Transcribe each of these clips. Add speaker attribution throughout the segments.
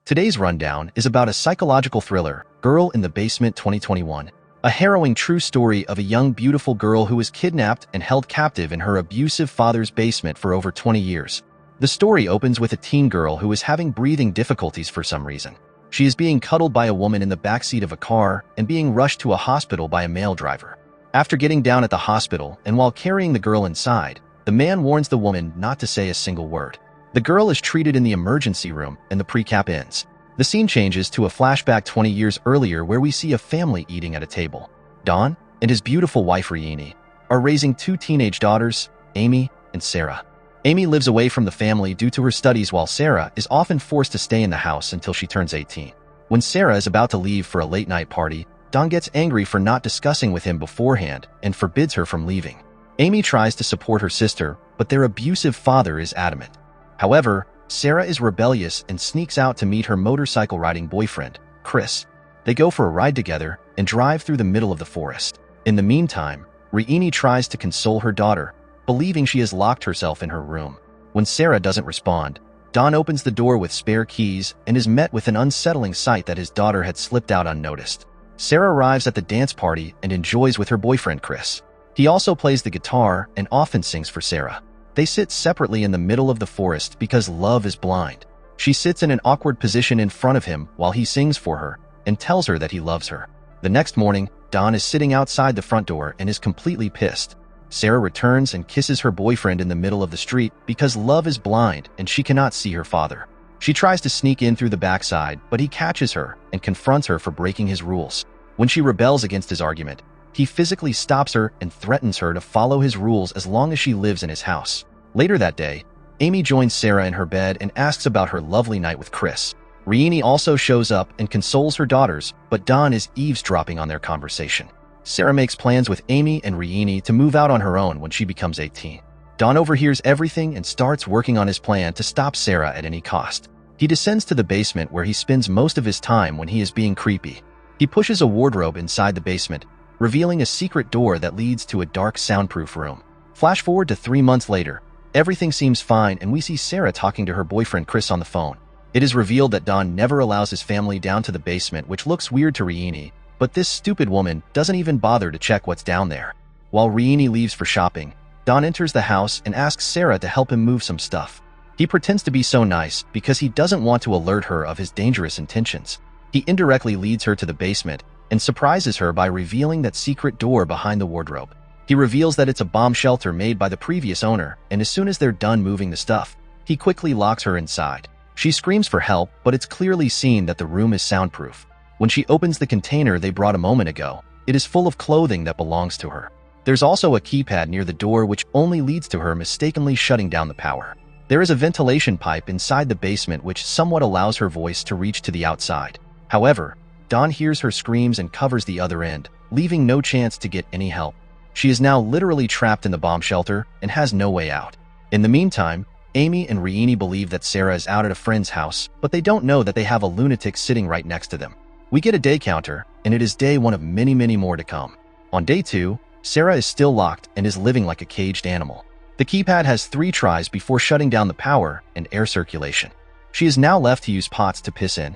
Speaker 1: Today's rundown is about a psychological thriller, Girl in the Basement 2021. A harrowing true story of a young, beautiful girl who was kidnapped and held captive in her abusive father's basement for over 20 years. The story opens with a teen girl who is having breathing difficulties for some reason. She is being cuddled by a woman in the backseat of a car and being rushed to a hospital by a male driver. After getting down at the hospital and while carrying the girl inside, the man warns the woman not to say a single word. The girl is treated in the emergency room and the pre-cap ends. The scene changes to a flashback 20 years earlier where we see a family eating at a table. Don and his beautiful wife Rieni are raising two teenage daughters, Amy and Sarah. Amy lives away from the family due to her studies while Sarah is often forced to stay in the house until she turns 18. When Sarah is about to leave for a late-night party, Don gets angry for not discussing with him beforehand and forbids her from leaving. Amy tries to support her sister, but their abusive father is adamant. However, Sarah is rebellious and sneaks out to meet her motorcycle-riding boyfriend, Chris. They go for a ride together and drive through the middle of the forest. In the meantime, Rieni tries to console her daughter, believing she has locked herself in her room. When Sarah doesn't respond, Don opens the door with spare keys and is met with an unsettling sight that his daughter had slipped out unnoticed. Sarah arrives at the dance party and enjoys with her boyfriend, Chris. He also plays the guitar and often sings for Sarah. They sit separately in the middle of the forest because love is blind. She sits in an awkward position in front of him while he sings for her and tells her that he loves her. The next morning, Don is sitting outside the front door and is completely pissed. Sarah returns and kisses her boyfriend in the middle of the street because love is blind and she cannot see her father. She tries to sneak in through the backside, but he catches her and confronts her for breaking his rules. When she rebels against his argument, he physically stops her and threatens her to follow his rules as long as she lives in his house. Later that day, Amy joins Sarah in her bed and asks about her lovely night with Chris. Rieni also shows up and consoles her daughters, but Don is eavesdropping on their conversation. Sarah makes plans with Amy and Rieni to move out on her own when she becomes 18. Don overhears everything and starts working on his plan to stop Sarah at any cost. He descends to the basement where he spends most of his time when he is being creepy. He pushes a wardrobe inside the basement, revealing a secret door that leads to a dark soundproof room. Flash forward to 3 months later. Everything seems fine and we see Sarah talking to her boyfriend Chris on the phone. It is revealed that Don never allows his family down to the basement, which looks weird to Rieni, but this stupid woman doesn't even bother to check what's down there. While Rieni leaves for shopping, Don enters the house and asks Sarah to help him move some stuff. He pretends to be so nice because he doesn't want to alert her of his dangerous intentions. He indirectly leads her to the basement and surprises her by revealing that secret door behind the wardrobe. He reveals that it's a bomb shelter made by the previous owner, and as soon as they're done moving the stuff, he quickly locks her inside. She screams for help, but it's clearly seen that the room is soundproof. When she opens the container they brought a moment ago, it is full of clothing that belongs to her. There's also a keypad near the door which only leads to her mistakenly shutting down the power. There is a ventilation pipe inside the basement which somewhat allows her voice to reach to the outside. However, Don hears her screams and covers the other end, leaving no chance to get any help. She is now literally trapped in the bomb shelter and has no way out. In the meantime, Amy and Rieni believe that Sarah is out at a friend's house, but they don't know that they have a lunatic sitting right next to them. We get a day counter, and it is day 1 of many more to come. On day 2, Sarah is still locked and is living like a caged animal. The keypad has 3 tries before shutting down the power and air circulation. She is now left to use pots to piss in.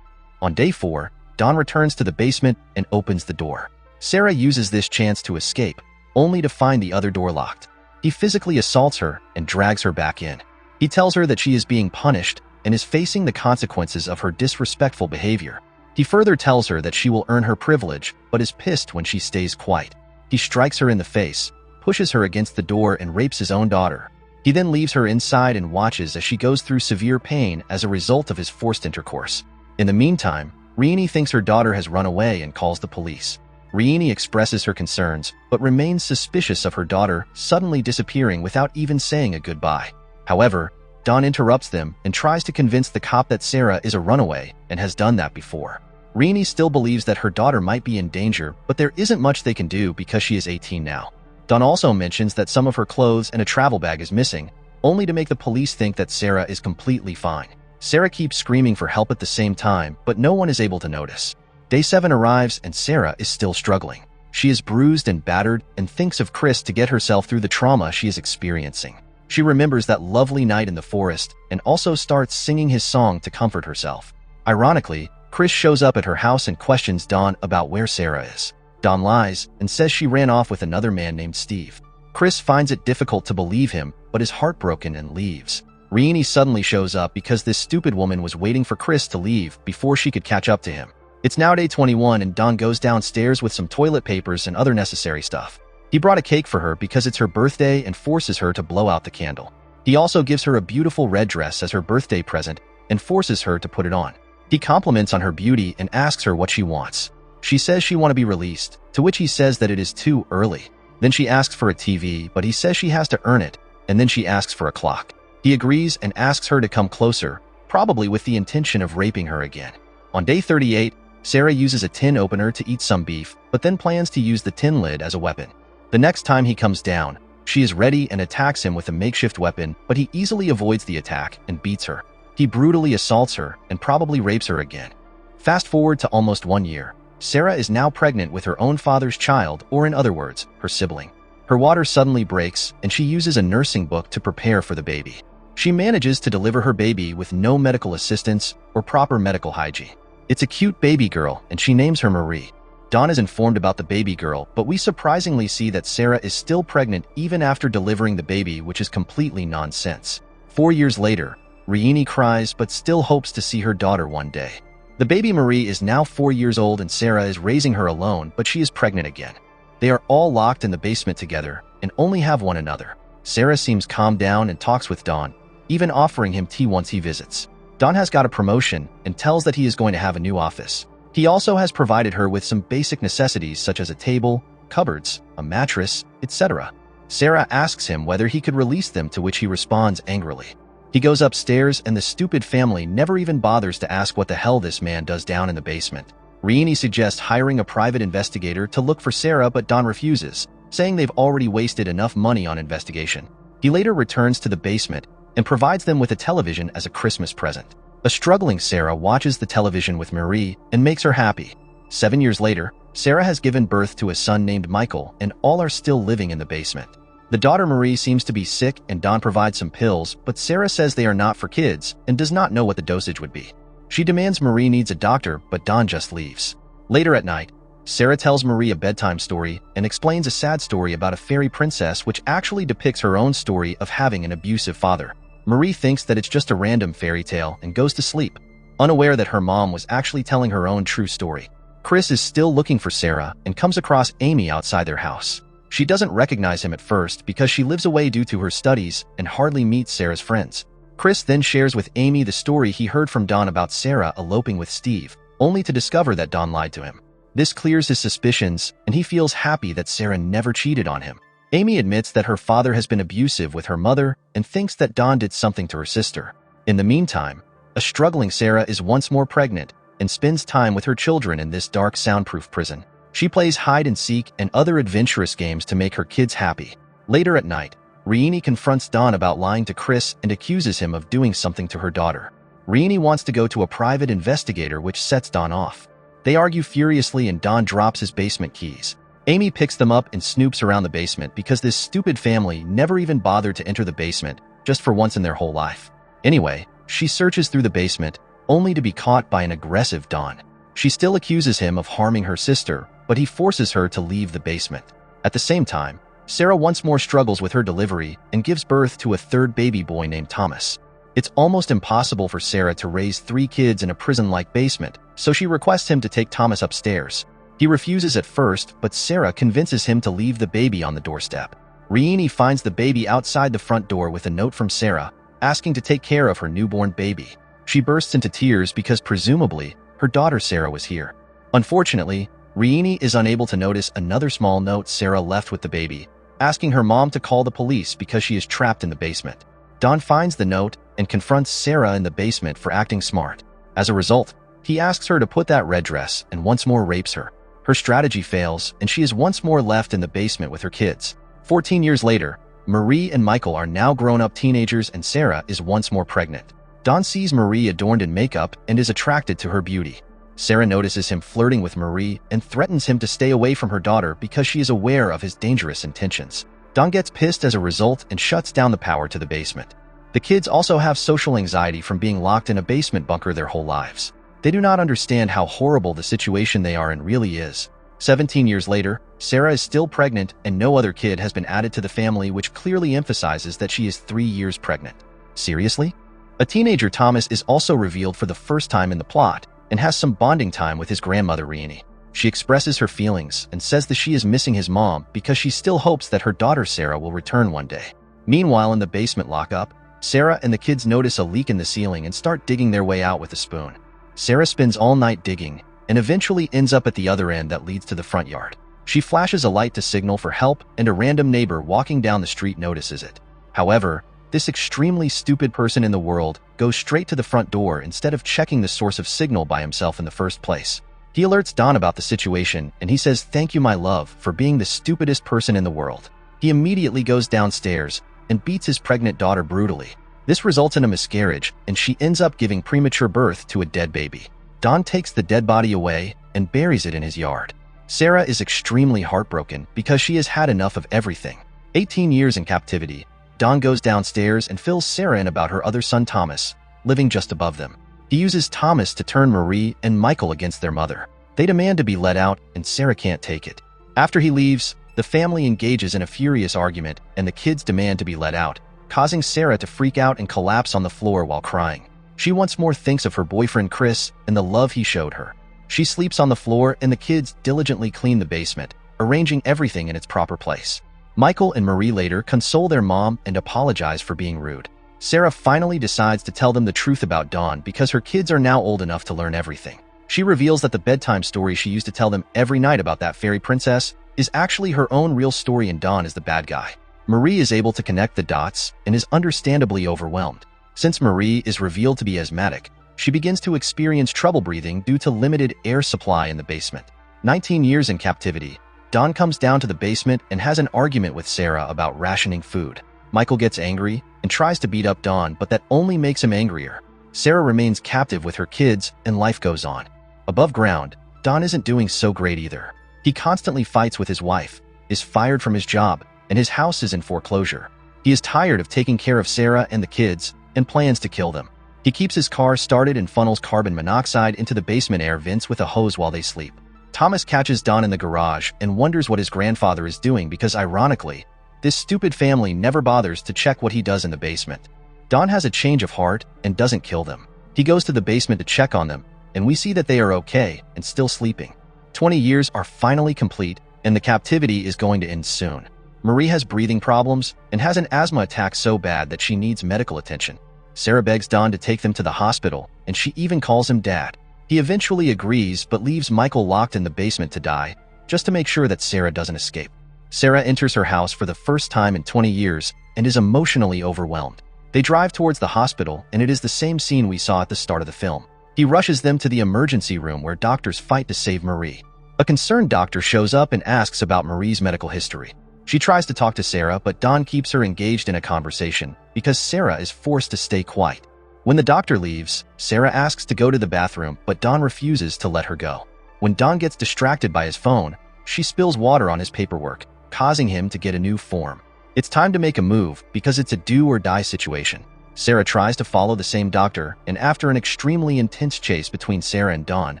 Speaker 1: On day 4, Don returns to the basement and opens the door. Sarah uses this chance to escape, only to find the other door locked. He physically assaults her and drags her back in. He tells her that she is being punished and is facing the consequences of her disrespectful behavior. He further tells her that she will earn her privilege, but is pissed when she stays quiet. He strikes her in the face, pushes her against the door and rapes his own daughter. He then leaves her inside and watches as she goes through severe pain as a result of his forced intercourse. In the meantime, Rieni thinks her daughter has run away and calls the police. Rieni expresses her concerns, but remains suspicious of her daughter suddenly disappearing without even saying a goodbye. However, Don interrupts them and tries to convince the cop that Sarah is a runaway and has done that before. Rieni still believes that her daughter might be in danger, but there isn't much they can do because she is 18 now. Don also mentions that some of her clothes and a travel bag is missing, only to make the police think that Sarah is completely fine. Sarah keeps screaming for help at the same time, but no one is able to notice. Day 7 arrives and Sarah is still struggling. She is bruised and battered and thinks of Chris to get herself through the trauma she is experiencing. She remembers that lovely night in the forest and also starts singing his song to comfort herself. Ironically, Chris shows up at her house and questions Dawn about where Sarah is. Dawn lies and says she ran off with another man named Steve. Chris finds it difficult to believe him, but is heartbroken and leaves. Rieni suddenly shows up because this stupid woman was waiting for Chris to leave before she could catch up to him. It's now day 21 and Dawn goes downstairs with some toilet papers and other necessary stuff. He brought a cake for her because it's her birthday and forces her to blow out the candle. He also gives her a beautiful red dress as her birthday present and forces her to put it on. He compliments on her beauty and asks her what she wants. She says she wants to be released, to which he says that it is too early. Then she asks for a TV, but he says she has to earn it, and then she asks for a clock. He agrees and asks her to come closer, probably with the intention of raping her again. On day 38, Sarah uses a tin opener to eat some beef, but then plans to use the tin lid as a weapon. The next time he comes down, she is ready and attacks him with a makeshift weapon, but he easily avoids the attack and beats her. He brutally assaults her and probably rapes her again. Fast forward to almost 1 year. Sarah is now pregnant with her own father's child, or in other words, her sibling. Her water suddenly breaks, and she uses a nursing book to prepare for the baby. She manages to deliver her baby with no medical assistance or proper medical hygiene. It's a cute baby girl, and she names her Marie. Dawn is informed about the baby girl, but we surprisingly see that Sarah is still pregnant even after delivering the baby, which is completely nonsense. 4 years later, Rieni cries but still hopes to see her daughter one day. The baby Marie is now 4 years old and Sarah is raising her alone, but she is pregnant again. They are all locked in the basement together and only have one another. Sarah seems calmed down and talks with Dawn, even offering him tea once he visits. Dawn has got a promotion and tells that he is going to have a new office. He also has provided her with some basic necessities such as a table, cupboards, a mattress, etc. Sarah asks him whether he could release them, to which he responds angrily. He goes upstairs and the stupid family never even bothers to ask what the hell this man does down in the basement. Rieni suggests hiring a private investigator to look for Sarah, but Dawn refuses, saying they've already wasted enough money on investigation. He later returns to the basement and provides them with a television as a Christmas present. A struggling Sarah watches the television with Marie and makes her happy. 7 years later, Sarah has given birth to a son named Michael, and all are still living in the basement. The daughter Marie seems to be sick and Dawn provides some pills, but Sarah says they are not for kids and does not know what the dosage would be. She demands Marie needs a doctor, but Dawn just leaves. Later at night, Sarah tells Marie a bedtime story and explains a sad story about a fairy princess, which actually depicts her own story of having an abusive father. Marie thinks that it's just a random fairy tale and goes to sleep, unaware that her mom was actually telling her own true story. Chris is still looking for Sarah and comes across Amy outside their house. She doesn't recognize him at first because she lives away due to her studies and hardly meets Sarah's friends. Chris then shares with Amy the story he heard from Dawn about Sarah eloping with Steve, only to discover that Dawn lied to him. This clears his suspicions, and he feels happy that Sarah never cheated on him. Amy admits that her father has been abusive with her mother and thinks that Dawn did something to her sister. In the meantime, a struggling Sarah is once more pregnant and spends time with her children in this dark, soundproof prison. She plays hide and seek and other adventurous games to make her kids happy. Later at night, Rieni confronts Dawn about lying to Chris and accuses him of doing something to her daughter. Rieni wants to go to a private investigator, which sets Dawn off. They argue furiously and Dawn drops his basement keys. Amy picks them up and snoops around the basement because this stupid family never even bothered to enter the basement, just for once in their whole life. Anyway, she searches through the basement, only to be caught by an aggressive Dawn. She still accuses him of harming her sister, but he forces her to leave the basement. At the same time, Sarah once more struggles with her delivery and gives birth to a third baby boy named Thomas. It's almost impossible for Sarah to raise 3 kids in a prison-like basement, so she requests him to take Thomas upstairs. He refuses at first, but Sarah convinces him to leave the baby on the doorstep. Rieni finds the baby outside the front door with a note from Sarah, asking to take care of her newborn baby. She bursts into tears because presumably, her daughter Sarah was here. Unfortunately, Rieni is unable to notice another small note Sarah left with the baby, asking her mom to call the police because she is trapped in the basement. Dawn finds the note and confronts Sarah in the basement for acting smart. As a result, he asks her to put that red dress and once more rapes her. Her strategy fails, and she is once more left in the basement with her kids. 14 years later, Marie and Michael are now grown-up teenagers and Sarah is once more pregnant. Dawn sees Marie adorned in makeup and is attracted to her beauty. Sarah notices him flirting with Marie and threatens him to stay away from her daughter because she is aware of his dangerous intentions. Dawn gets pissed as a result and shuts down the power to the basement. The kids also have social anxiety from being locked in a basement bunker their whole lives. They do not understand how horrible the situation they are in really is. 17 years later, Sarah is still pregnant and no other kid has been added to the family, which clearly emphasizes that she is 3 years pregnant. Seriously? A teenager Thomas is also revealed for the first time in the plot and has some bonding time with his grandmother Rieni. She expresses her feelings and says that she is missing his mom because she still hopes that her daughter Sarah will return one day. Meanwhile, in the basement lockup, Sarah and the kids notice a leak in the ceiling and start digging their way out with a spoon. Sarah spends all night digging and eventually ends up at the other end that leads to the front yard. She flashes a light to signal for help, and a random neighbor walking down the street notices it. However, this extremely stupid person in the world goes straight to the front door instead of checking the source of signal by himself in the first place. He alerts Don about the situation and he says, "Thank you, my love, for being the stupidest person in the world." He immediately goes downstairs and beats his pregnant daughter brutally. This results in a miscarriage and she ends up giving premature birth to a dead baby. Don takes the dead body away and buries it in his yard. Sarah is extremely heartbroken because she has had enough of everything. 18 years in captivity, Don goes downstairs and fills Sarah in about her other son Thomas, living just above them. He uses Thomas to turn Marie and Michael against their mother. They demand to be let out and Sarah can't take it. After he leaves, the family engages in a furious argument and the kids demand to be let out, causing Sarah to freak out and collapse on the floor while crying. She once more thinks of her boyfriend Chris and the love he showed her. She sleeps on the floor and the kids diligently clean the basement, arranging everything in its proper place. Michael and Marie later console their mom and apologize for being rude. Sarah finally decides to tell them the truth about Dawn because her kids are now old enough to learn everything. She reveals that the bedtime story she used to tell them every night about that fairy princess is actually her own real story and Dawn is the bad guy. Marie is able to connect the dots and is understandably overwhelmed. Since Marie is revealed to be asthmatic, she begins to experience trouble breathing due to limited air supply in the basement. 19 years in captivity, Dawn comes down to the basement and has an argument with Sarah about rationing food. Michael gets angry and tries to beat up Dawn, but that only makes him angrier. Sarah remains captive with her kids and life goes on. Above ground, Dawn isn't doing so great either. He constantly fights with his wife, is fired from his job, and his house is in foreclosure. He is tired of taking care of Sarah and the kids and plans to kill them. He keeps his car started and funnels carbon monoxide into the basement air vents with a hose while they sleep. Thomas catches Dawn in the garage and wonders what his grandfather is doing because, ironically, this stupid family never bothers to check what he does in the basement. Dawn has a change of heart and doesn't kill them. He goes to the basement to check on them, and we see that they are okay and still sleeping. 20 years are finally complete, and the captivity is going to end soon. Marie has breathing problems and has an asthma attack so bad that she needs medical attention. Sarah begs Dawn to take them to the hospital, and she even calls him Dad. He eventually agrees but leaves Michael locked in the basement to die, just to make sure that Sarah doesn't escape. Sarah enters her house for the first time in 20 years and is emotionally overwhelmed. They drive towards the hospital, and it is the same scene we saw at the start of the film. He rushes them to the emergency room where doctors fight to save Marie. A concerned doctor shows up and asks about Marie's medical history. She tries to talk to Sarah, but Dawn keeps her engaged in a conversation because Sarah is forced to stay quiet. When the doctor leaves, Sarah asks to go to the bathroom, but Dawn refuses to let her go. When Dawn gets distracted by his phone, she spills water on his paperwork, causing him to get a new form. It's time to make a move because it's a do-or-die situation. Sarah tries to follow the same doctor, and after an extremely intense chase between Sarah and Dawn,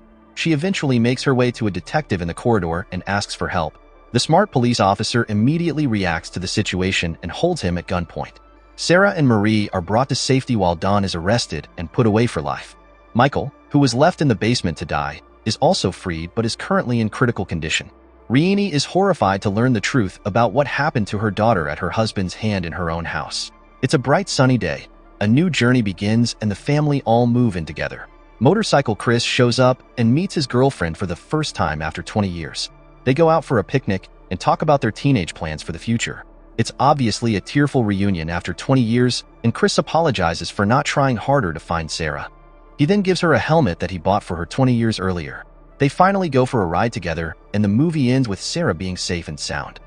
Speaker 1: she eventually makes her way to a detective in the corridor and asks for help. The smart police officer immediately reacts to the situation and holds him at gunpoint. Sarah and Marie are brought to safety while Dawn is arrested and put away for life. Michael, who was left in the basement to die, is also freed but is currently in critical condition. Rieni is horrified to learn the truth about what happened to her daughter at her husband's hand in her own house. It's a bright sunny day. A new journey begins and the family all move in together. Motorcycle Chris shows up and meets his girlfriend for the first time after 20 years. They go out for a picnic and talk about their teenage plans for the future. It's obviously a tearful reunion after 20 years, and Chris apologizes for not trying harder to find Sarah. He then gives her a helmet that he bought for her 20 years earlier. They finally go for a ride together, and the movie ends with Sarah being safe and sound.